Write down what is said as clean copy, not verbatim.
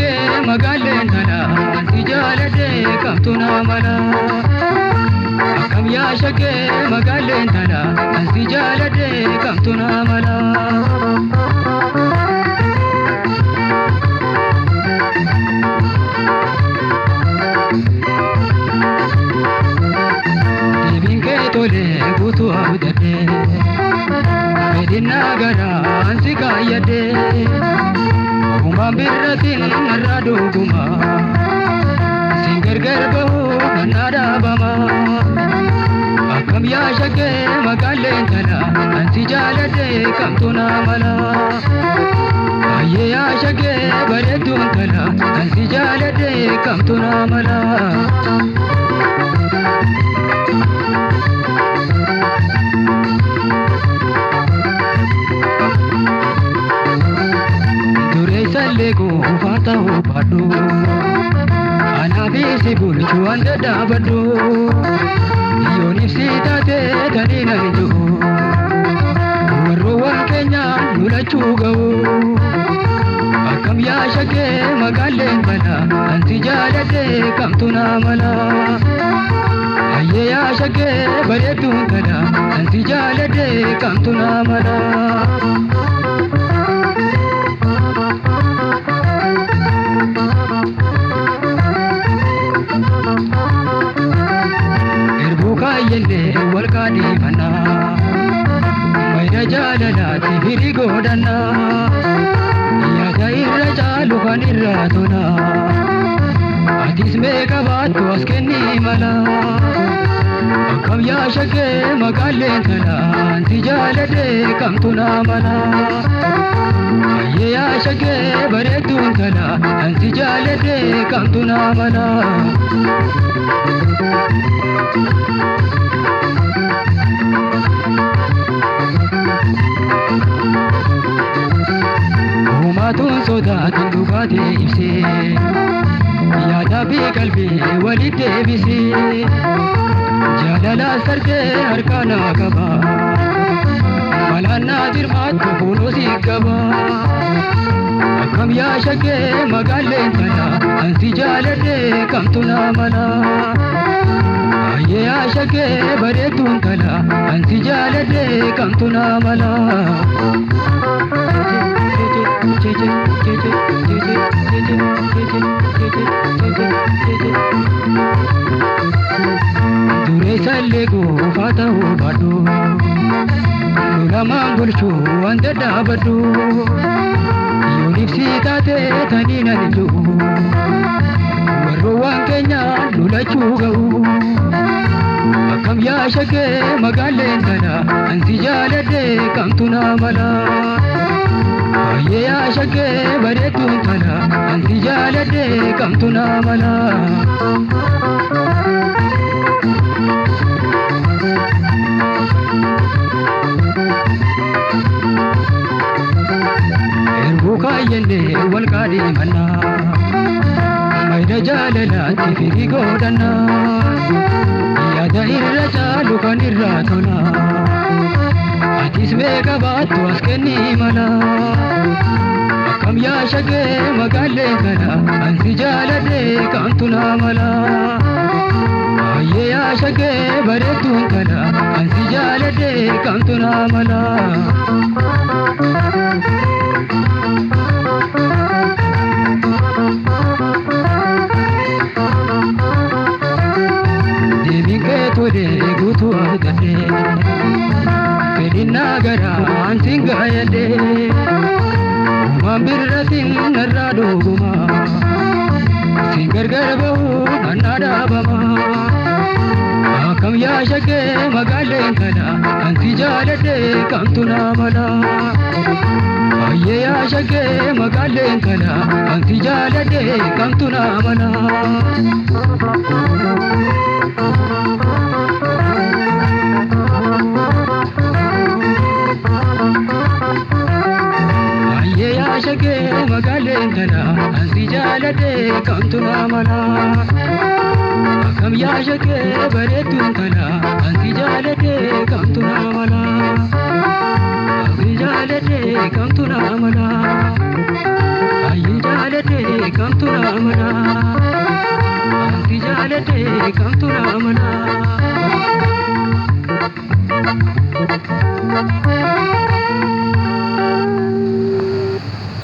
shake magalen tana anti jalade kamtuna mala akam ya shake magalen tana anti jalade kamtuna mala tole gutu abdade medina gara ansi kayade guma birratin narado guma singar garbo nada bama akam ya shake magalen tana ansi jalade kamtuna mala aye ya shake baredun tana ansi jalade kamtuna mala Lego fata ho padu anabi sibul chuanda dabadu yoni sita te danina ju warwan kenya nula chugo akam ya shake magalen bana anti jalade kamtuna mala aye ya shake baredun kana anti jalade kamtuna mala yende walkadi bana mayda jalala tibiri godana ya jaira jalu kanira tona adis me kabat waskeni mala akam ya shake magalen tana anti jalade kamtuna mala aye ya shake baredun tana anti jalade kamtuna mala Umatun sodatun dubate ibse yaada bi qalbi walide bise jalala sarte harkana gaba malana dirmat kuno sigaba akam ya shake magalen tana anti jalade kamtuna mala aye ya shake baredun tana anti jalade kamtuna mala dure sallego fata ho badu lama bulchu ande dabadu yonifsi tate tanina ju warwan kenya lula chugo akam ya shake magalen tana anti jalade kamtuna mala aye ya shake baredun tana anti jalade kamtuna mala erbuka yende walkadi manna mayda jalala tibiri godana ya jaira jalu kanira tona adis me kabat waskeni mala akam ya shake magalen tana anti jalade kamtuna mala aye ya shake baredun tana anti jalade kamtuna mala devike tole gutu abdade pedina gara antinga yade birratin narado guma singar garbo anada bama akam ya shake magalen tana anti jalade kamtuna mala aye ya shake magalen tana anti jalade kamtuna mala shake magalen tana anti jalade kamtuna mala akam ya shake baredun tana anti jalade kamtuna mala anti jalade kamtuna mala aye jalade jaaladhe kamtu na amana. Ansi jaaladhe kamtu na amana.